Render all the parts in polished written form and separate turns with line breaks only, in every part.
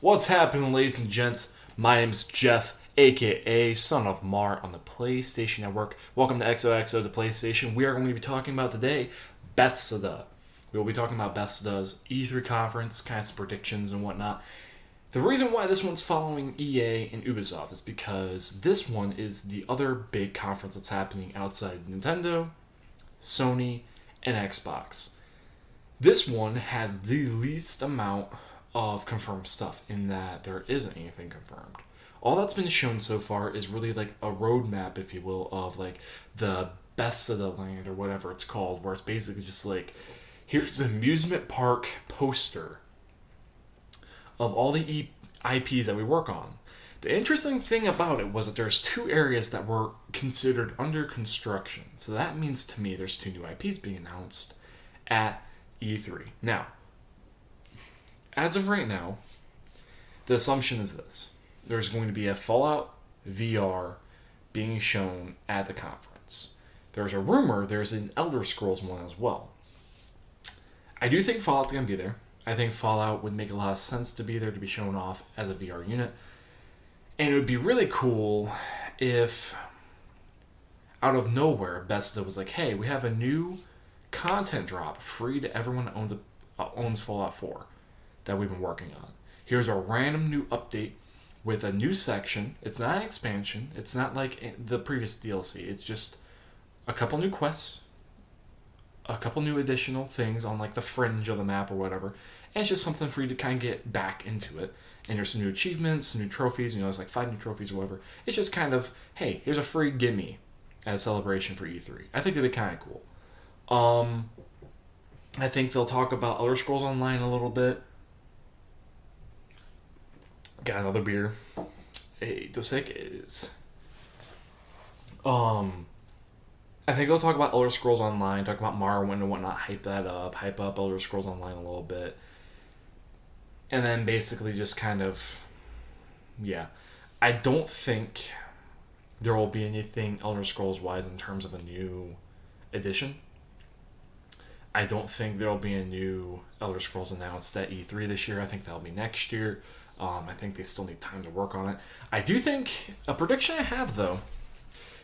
What's happening, ladies and gents? My name's Jeff, aka SonOfMar on the PlayStation Network. Welcome to XOXO the PlayStation. We are going to be talking about today Bethesda. We will be talking about Bethesda's E3 conference, kind of some predictions and whatnot. The reason why this one's following EA and Ubisoft is because this one is the other big conference that's happening outside Nintendo, Sony, and Xbox. This one has the least amount of confirmed stuff in that there isn't anything confirmed. All that's been shown so far is really like a roadmap, if you will, of like the Bethesda land or whatever it's called, where it's basically just like, here's an amusement park poster of all the IPs that we work on. The interesting thing about it was that there's two areas that were considered under construction. So that means to me there's two new IPs being announced at E3. Now, as of right now, the assumption is this. There's going to be a Fallout VR being shown at the conference. There's a rumor there's an Elder Scrolls one as well. I do think Fallout's going to be there. I think Fallout would make a lot of sense to be there, to be shown off as a VR unit. And it would be really cool if, out of nowhere, Bethesda was like, hey, we have a new content drop free to everyone that owns Fallout 4 that we've been working on. Here's a random new update with a new section. It's not an expansion. It's not like the previous DLC. It's just a couple new quests, a couple new additional things on like the fringe of the map or whatever. And it's just something for you to kind of get back into it. And there's some new achievements, some new trophies. There's like 5 new trophies or whatever. It's just kind of, hey, here's a free gimme as a celebration for E3. I think that'd be kind of cool. I think they'll talk about Elder Scrolls Online a little bit. Got another beer. Hey, Dos Equis. I think they'll talk about Elder Scrolls Online, talk about Morrowind and whatnot, hype up Elder Scrolls Online a little bit. And then basically just kind of, yeah. I don't think there will be anything Elder Scrolls-wise in terms of a new edition. I don't think there will be a new Elder Scrolls announced at E3 this year. I think that'll be next year. I think they still need time to work on it. I do think, a prediction I have though,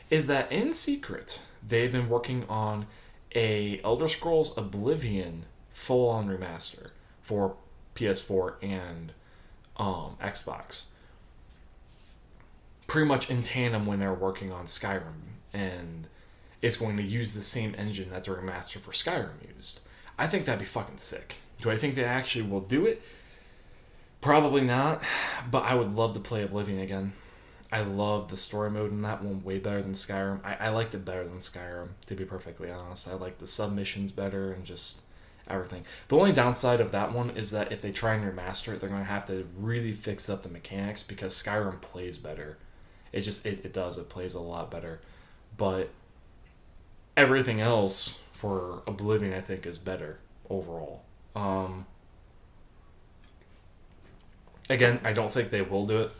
is that in secret, they've been working on a Elder Scrolls Oblivion full-on remaster for PS4 and Xbox. Pretty much in tandem when they're working on Skyrim, and it's going to use the same engine that the remaster for Skyrim used. I think that'd be fucking sick. Do I think they actually will do it? Probably not, but I would love to play Oblivion again. I love the story mode in that one way better than Skyrim. I liked it better than Skyrim, to be perfectly honest. I like the submissions better and just everything. The only downside of that one is that if they try and remaster it, they're going to have to really fix up the mechanics because Skyrim plays better. It does. It plays a lot better. But everything else for Oblivion, I think, is better overall. Again, I don't think they will do it.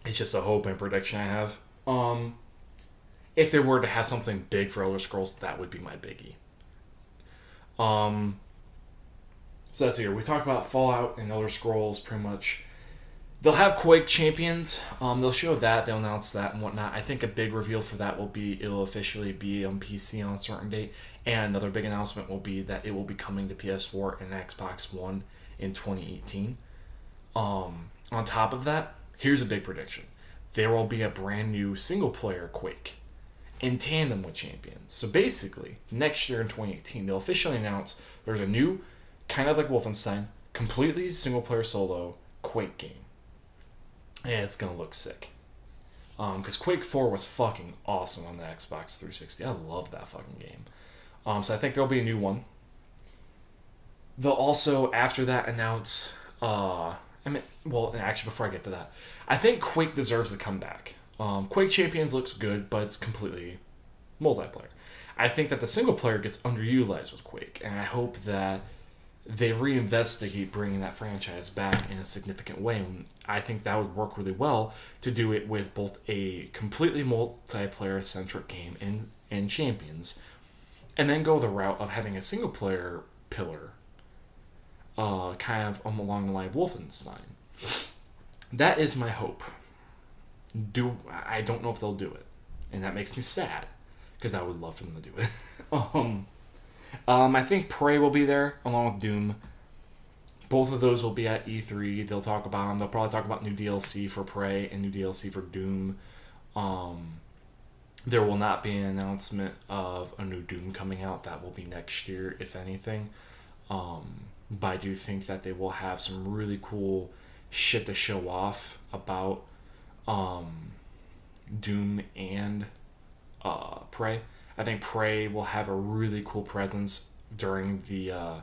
It's just a hope and prediction I have. If they were to have something big for Elder Scrolls, that would be my biggie. So that's here. We talked about Fallout and Elder Scrolls pretty much. They'll have Quake Champions. They'll show that. They'll announce that and whatnot. I think a big reveal for that will be it'll officially be on PC on a certain date. And another big announcement will be that it will be coming to PS4 and Xbox One in 2018. On top of that, here's a big prediction. There will be a brand new single-player Quake in tandem with Champions. So basically, next year in 2018, they'll officially announce there's a new, kind of like Wolfenstein, completely single-player solo Quake game. And it's going to look sick. Because Quake 4 was fucking awesome on the Xbox 360. I love that fucking game. So I think there'll be a new one. They'll also, after that, announce... actually, before I get to that, I think Quake deserves to come back. Quake Champions looks good, but it's completely multiplayer. I think that the single player gets underutilized with Quake, and I hope that they reinvestigate bringing that franchise back in a significant way. And I think that would work really well to do it with both a completely multiplayer-centric game in Champions, and then go the route of having a single player pillar kind of along the line of Wolfenstein. that is my hope. I don't know if they'll do it, and that makes me sad because I would love for them to do it. I think Prey will be there along with Doom. Both of those will be at E3. They'll talk about them. They'll probably talk about new DLC for Prey and new DLC for Doom. There will not be an announcement of a new Doom coming out. That will be next year, if anything. But I do think that they will have some really cool shit to show off about Doom and Prey. I think Prey will have a really cool presence during the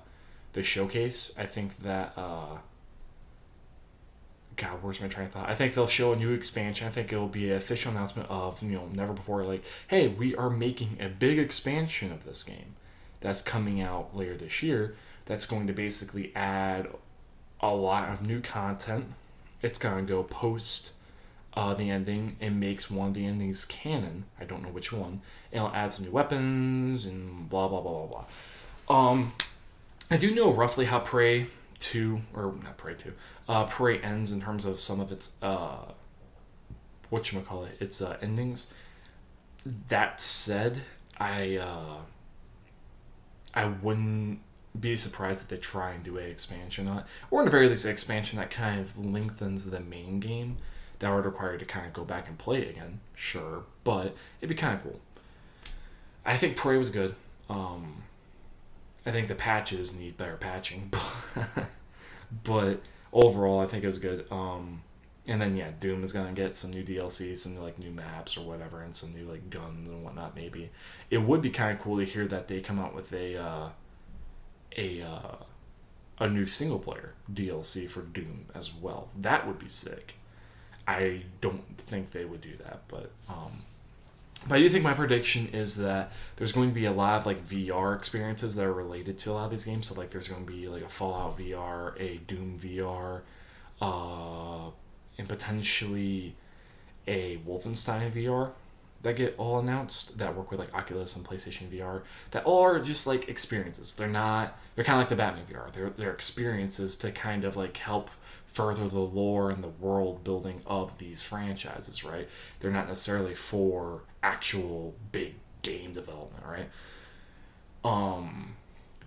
showcase. I think that God, where's my train of thought? I think they'll show a new expansion. I think it'll be an official announcement of, never before, like, hey, we are making a big expansion of this game that's coming out later this year that's going to basically add a lot of new content. It's going to go post the ending and makes one of the endings canon. I don't know which one. And it'll add some new weapons and blah, blah, blah, blah, blah. I do know roughly how Prey 2, or not Prey 2, Prey ends in terms of some of its, its endings. That said, I wouldn't be surprised if they try and do an expansion on it, or in the very least an expansion that kind of lengthens the main game. That would require you to kind of go back and play it again, sure, but it'd be kind of cool. I think Prey was good. I think the patches need better patching, but overall, I think it was good. And then Doom is gonna get some new DLC, some new maps or whatever, and some new guns and whatnot. Maybe it would be kind of cool to hear that they come out with a new single player DLC for Doom as well. That would be sick. I don't think they would do that, but I do think my prediction is that there's going to be a lot of VR experiences that are related to a lot of these games. So there's going to be a Fallout VR, a Doom VR, and potentially a Wolfenstein VR that get all announced that work with Oculus and PlayStation VR. That all are just experiences. They're kind of like the Batman VR. They're experiences to kind of help further the lore and the world building of these franchises, right? They're not necessarily for actual big game development, right?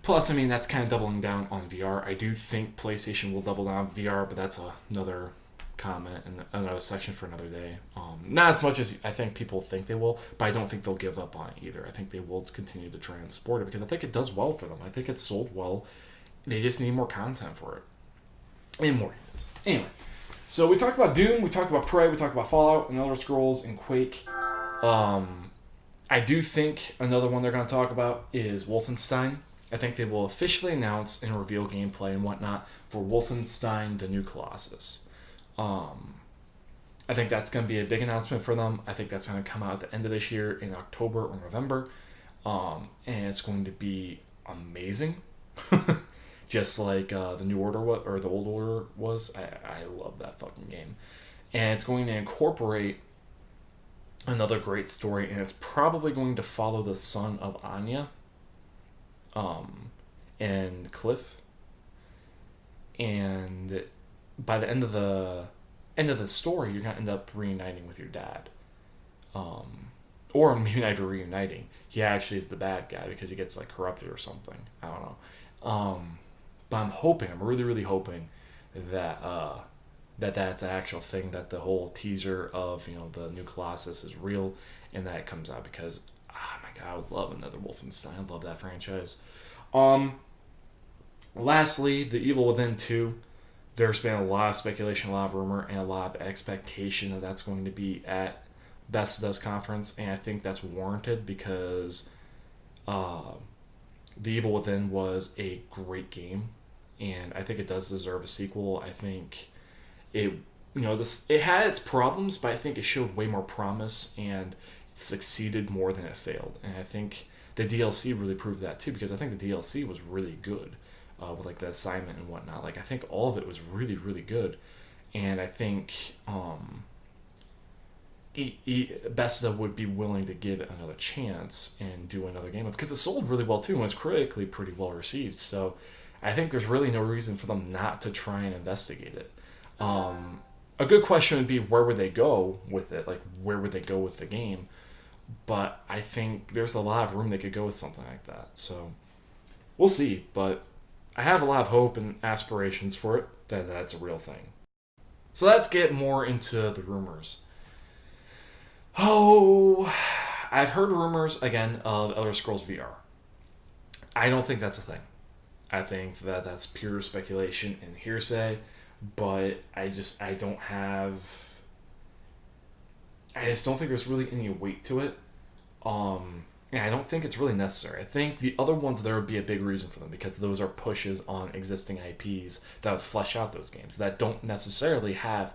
Plus, that's kind of doubling down on VR. I do think PlayStation will double down on VR, but that's another comment and another section for another day. Not as much as I think people think they will, but I don't think they'll give up on it either. I think they will continue to transport it because I think it does well for them. I think it's sold well. They just need more content for it. And more units. Anyway, so we talked about Doom, we talked about Prey, we talked about Fallout and Elder Scrolls and Quake. I do think another one they're going to talk about is Wolfenstein. I think they will officially announce and reveal gameplay and whatnot for Wolfenstein: The New Colossus. I think that's going to be a big announcement for them. I think that's going to come out at the end of this year in October or November. And it's going to be amazing. Just like the New Order or the Old Order was. I love that fucking game. And it's going to incorporate another great story, and it's probably going to follow the son of Anya and Cliff. And by the end of the story, you're going to end up reuniting with your dad. Or maybe not even reuniting. He actually is the bad guy because he gets corrupted or something. I don't know. But I'm really, really hoping that that's an actual thing, that the whole teaser of, the new Colossus is real and that it comes out because, oh my God, I would love another Wolfenstein. I love that franchise. Lastly, The Evil Within 2. There's been a lot of speculation, a lot of rumor, and a lot of expectation that that's going to be at Bethesda's conference, and I think that's warranted because The Evil Within was a great game, and I think it does deserve a sequel. I think it had its problems, but I think it showed way more promise and succeeded more than it failed. And I think the DLC really proved that too, because I think the DLC was really good with the assignment and whatnot. I think all of it was really, really good, and I think Bethesda would be willing to give it another chance and do another game because it sold really well too and was critically pretty well received. So I think there's really no reason for them not to try and investigate it. A good question would be where would they go with it? Like, where would they go with the game? But I think there's a lot of room they could go with something like that. So we'll see. But I have a lot of hope and aspirations for it that that's a real thing. So let's get more into the rumors. Oh, I've heard rumors again of Elder Scrolls VR. I don't think that's a thing. I think that that's pure speculation and hearsay, but I don't have. I just don't think there's really any weight to it. Yeah, I don't think it's really necessary. I think the other ones there would be a big reason for them because those are pushes on existing IPs that would flesh out those games that don't necessarily have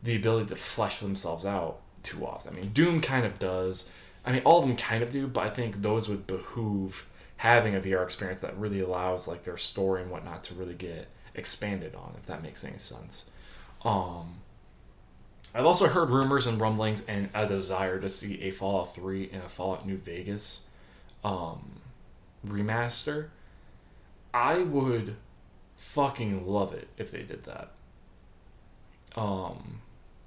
the ability to flesh themselves out too often. I mean, Doom kind of does. I mean, all of them kind of do, but I think those would behoove having a VR experience that really allows like their story and whatnot to really get expanded on, if that makes any sense. Um, I've also heard rumors and rumblings and a desire to see a Fallout 3 and a Fallout New Vegas remaster. I would fucking love it if they did that.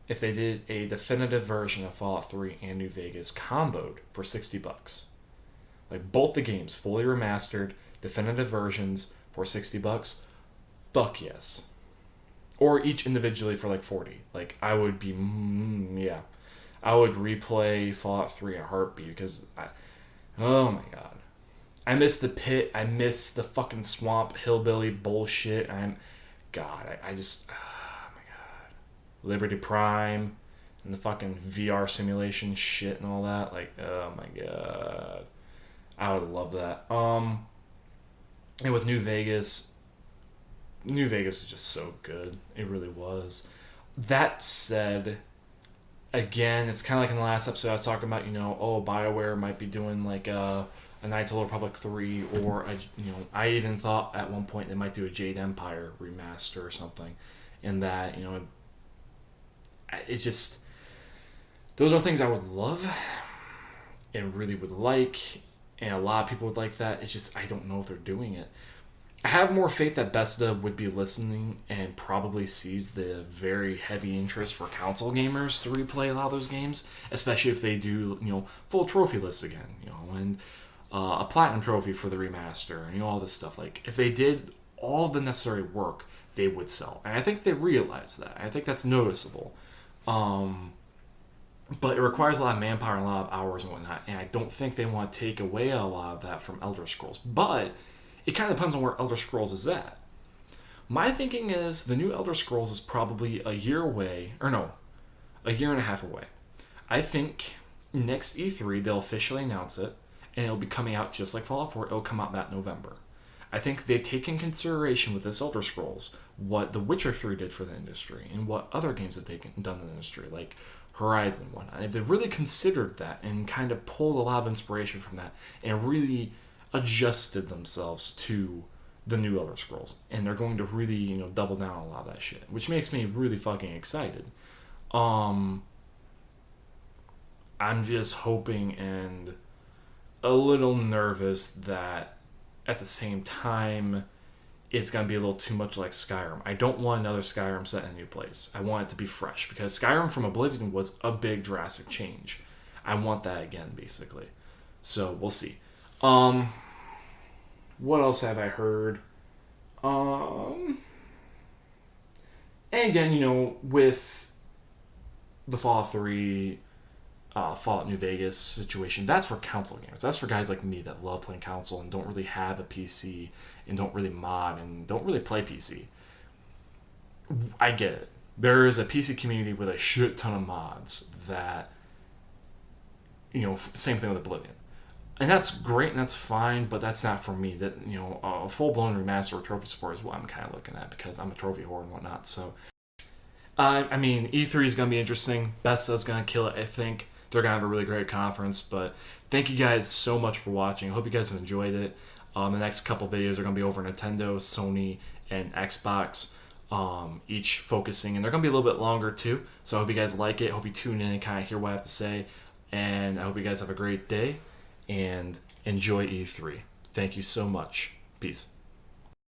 If they did a definitive version of Fallout 3 and New Vegas comboed for $60. Like both the games fully remastered, definitive versions for $60. Fuck yes. Or each individually for like 40. Like I would be yeah. I would replay Fallout 3 in a heartbeat because oh my god. I miss the pit, I miss the fucking swamp hillbilly bullshit. I just oh my god. Liberty Prime and the fucking VR simulation shit and all that. Like, oh my god. I would love that. And with New Vegas is just so good. It really was. That said, again, it's kind of like in the last episode I was talking about, BioWare might be doing like a Knights of the Republic 3 or, I even thought at one point they might do a Jade Empire remaster or something. And that, it just, those are things I would love and really would like. And a lot of people would like that. It's just, I don't know if they're doing it. I have more faith that Bethesda would be listening and probably sees the very heavy interest for console gamers to replay a lot of those games, especially if they do, full trophy lists again, and a platinum trophy for the remaster, and all this stuff. Like, if they did all the necessary work, they would sell. And I think they realize that. I think that's noticeable. But it requires a lot of manpower and a lot of hours and whatnot, and I don't think they want to take away a lot of that from Elder Scrolls. But it kind of depends on where Elder Scrolls is at. My thinking is the new Elder Scrolls is probably a year away, or no, a year and a half away. I think next E3 they'll officially announce it, and it'll be coming out just like Fallout 4. It'll come out that November. I think they've taken consideration with this Elder Scrolls what The Witcher 3 did for the industry and what other games have done in the industry, like Horizon and whatnot. If they really considered that and kind of pulled a lot of inspiration from that and really adjusted themselves to the new Elder Scrolls, and they're going to really, double down on a lot of that shit, which makes me really fucking excited. I'm just hoping and a little nervous that at the same time it's going to be a little too much like Skyrim. I don't want another Skyrim set in a new place. I want it to be fresh because Skyrim from Oblivion was a big drastic change. I want that again, basically. So we'll see. What else have I heard? And again, with the Fallout 3, Fallout New Vegas situation, that's for console gamers. That's for guys like me that love playing console and don't really have a PC and don't really mod and don't really play PC. I get it. There is a PC community with a shit ton of mods that, same thing with Oblivion. And that's great and that's fine, but that's not for me. That a full-blown remaster or trophy support is what I'm kind of looking at because I'm a trophy whore and whatnot. So, I mean, E3 is going to be interesting. Bethesda's going to kill it, I think. They're going to have a really great conference. But thank you guys so much for watching. I hope you guys have enjoyed it. The next couple videos are going to be over Nintendo, Sony, and Xbox, each focusing. And they're going to be a little bit longer, too. So I hope you guys like it. I hope you tune in and kind of hear what I have to say. And I hope you guys have a great day and enjoy E3. Thank you so much. Peace.